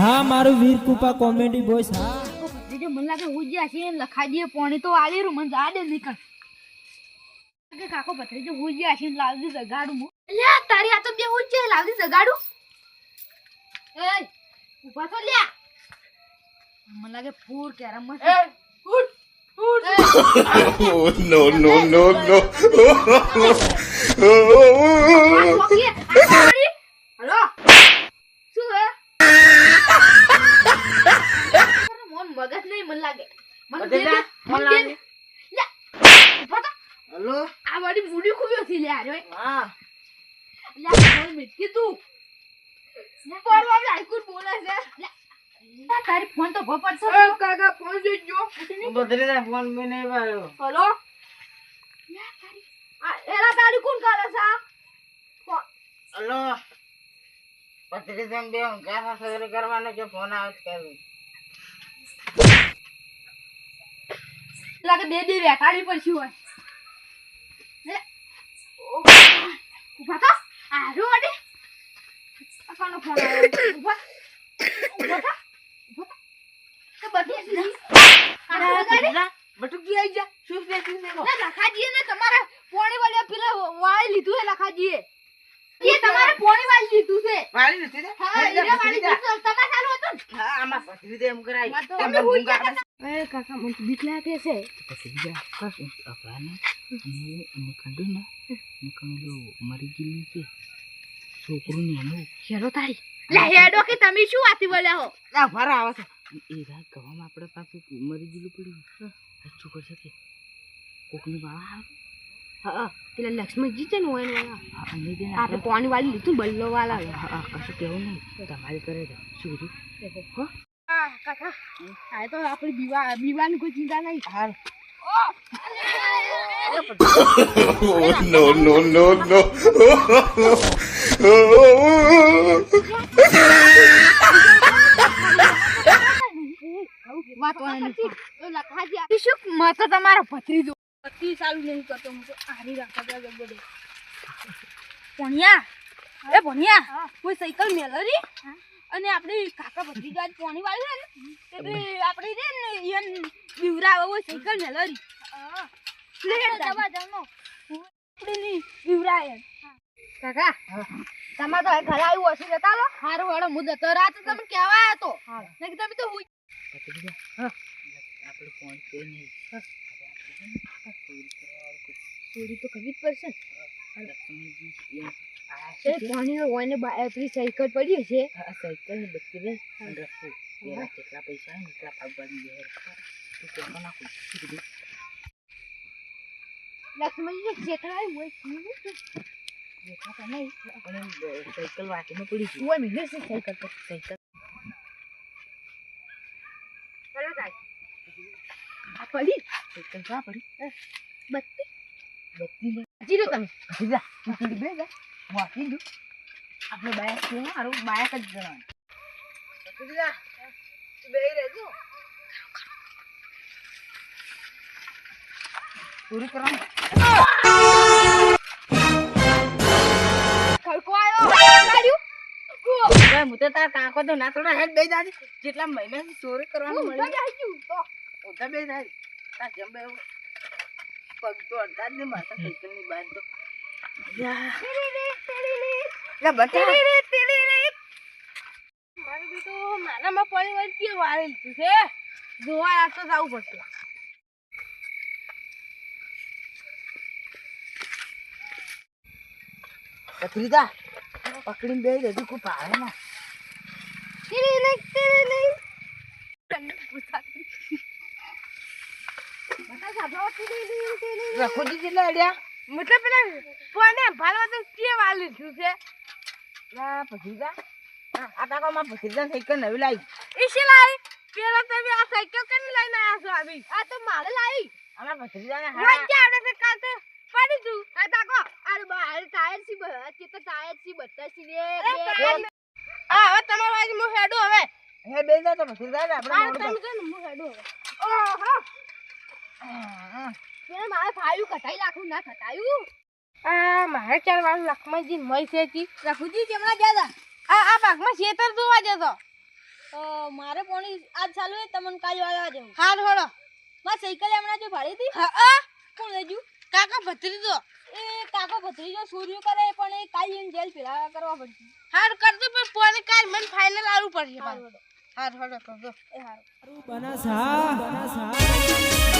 હા મારું વીર કૃપા comedy boys હા ભત્રીજો મને લાગે હુજ્યા છે લખાઈ દે પાણી તો આલેરું મને જા દે નીકળ કે કાકો ભત્રીજો હુજ્યા છે લાવજી જગાડું હું લે તારી આ તો બે હુજ્યા લાવજી જગાડું એ ઉભા તો લે મને લાગે ફૂર કેરમ મત એ ફૂર ફૂર no no no no hello શું હે મોન મગજ નહીં મને લાગે મને દે મને દે લે ઉભા તો હેલો આ વાડી મૂડી ખુબ્યો થી લે આરે હા લે મને મિટકી તું પરવા આઈકુર બોલે છે લે તારી ફોન તો ભપડ છે એ કાકા ફોન જોજો બદરીના ફોન મે નહીં વાળો હેલો લે તારી આ એલા તારી કોણ કરે છે હેલો બદરીના બે ગાફા સગરે કરવાનો છે ફોન આવત કરી લાગે બે વેટાડી પડ્યું હોય લે ઉભા તો આરો અડે આનો ફોન આવ્યો ઉભા ઉભા તો બધી બટુકી આઈ જા શું છે ના લખાજીએ ને તમારે પોણી વાળા પેલા વાળી લીધું હે લખાજીએ એ તમારે પોણી વાળી લીધું છે વાળી નથી ને હા ઈરા વાળી લીધું તમારે ચાલુ હતું હા આમાં બદરી દે એમ કરાય તમે હું એ કાકા મને બીક લાગે છે પછી જા કશું અપાને ને કંડો ને કંડો મરી ગયું છે છોકરું ને એનું હેરો તારી લે હેડો કે તમે શું વાતી બોલ્યા હો ના ફરા આવે છે એ રાત ગવામાં આપણે પાછું મરી ગયેલું પડ્યું સાચું કરશે કે કોકની વાળા હા પેલા લક્ષ્મણજી છે ને હોય ને હા નહીં દે આપણે પાણી વાળી લીધું બલ્લો વાળા હા કશું કહેવું નહીં તમારે કરે છે શું કીધું હા કાકા આ તો આપણી બીવાની કોઈ ચિંતા નહીં હાલ no no no no તમારો ભત્રીજો પતિ ચાલુ નહીં કરતો હું તો આરી રાખવા ગયો પોણિયા એ પોણિયા કોઈ સાયકલ મેલરી અને આપણે કાકા ભત્રીજા પોણી વાળી ને એટલે આપણે રે ને ઈયન બીવરાવે હોય સાયકલ મેલરી પ્લેટ દવા જમો આપણે ની બીવરાય કાકા તમાર તો ઘરે આવ્યું હશે જતા લો હારું વાળો મુદ્દો તો રાત તમને કહેવા હતો ને કે તમે તો હુઈ આપણે ફોન કોઈ નહીં ચોરી તો કરવી જ પડશે લક્ષ્મણજી એ પાણી હોય ને પેલી સાયકલ પડી છે આ સાયકલ ને બધી રે રાખવું એના કેટલા પૈસા ને એટલા ભાગવાની બે તો કેમ નાખું લક્ષ્મણજી જેઠાય હોય દેખા તો નહીં પણ સાયકલ વાંચીને પડી ગઈ હોય મિલે છે સાયકલ તો સાયકલ ચલો જાય આ પડી સાયકલ ક્યાં પડી બત્તી બત્તી ને હજી લો તમે જા તું બે જા વાંચી દઉં આપણે બાયક છે મારું બાયક જ જવાનું જા બે રહેજો પૂરી કરવાનું ખડકો આવ્યો કાઢ્યું હું તો તાર કાકો તો ના થોડા હેડ બે દાદી જેટલા મહિના ચોરી કરવાનું હું મળે આવી ગયું તો ઓધા બે દાદી તાર જેમ બે પગ તો અડધા જ ને માતા સાયકલ ની બાદ તો લા બટા મારું બી તો મારામાં પાણી વાળી કે વાળી લીધું છે જોવા આ તો જવું પડશે પથરીદા પકડીને બે દેજો કોઈ પાડે ના રખોજી કેટલા અડ્યા મતલબ પેલા કોને ભાલવા તો કે વાળી લીધું છે લા પથરીદા આ કાકામાં પથરીદા સાયકલ નવી લાવી ઈશે લાઈ પેલા તમે આ સાયકલ કેમ લઈને આયા છો આવી આ તો મારે લાવી અમારા પથરીદાને રોજ કે આવડે છે કાલ તો પડી તું આ તાકો અરે બાર ટાયર સી કે તો ટાયર સી બધા સી ને આ હવે તમારો આજ મુ હેડો હવે હે બે જા તો પથરીદા આપણે મોડું તમે જો મુ હેડો હવે ઓહો મેં મારા ભાઈ કટાઈ લાખું ના કટાયું આ મારે ચાર વાર લખમણજી મય છે જી રઘુજી કેમણા ગયા હતા આ ભાગમાં ખેતર જોવા જતો મારે પોણી આજ ચાલુ હે તમને કાલ વાળા જવું હાર હોળો માં સાયકલ હમણાં જો ભાડી હતી હા કોણ લઈ ગયું કાકા ભત્રીજો એ કાકો ભત્રીજો સૂર્ય કરે પણ એ કાલ એને જેલ પેલા કરવા પડશે હાર કરજો પણ પોને કાલ મને ફાઇનલ આવું પડશે હાર હોળો કરજો એ હારું બનાસ હા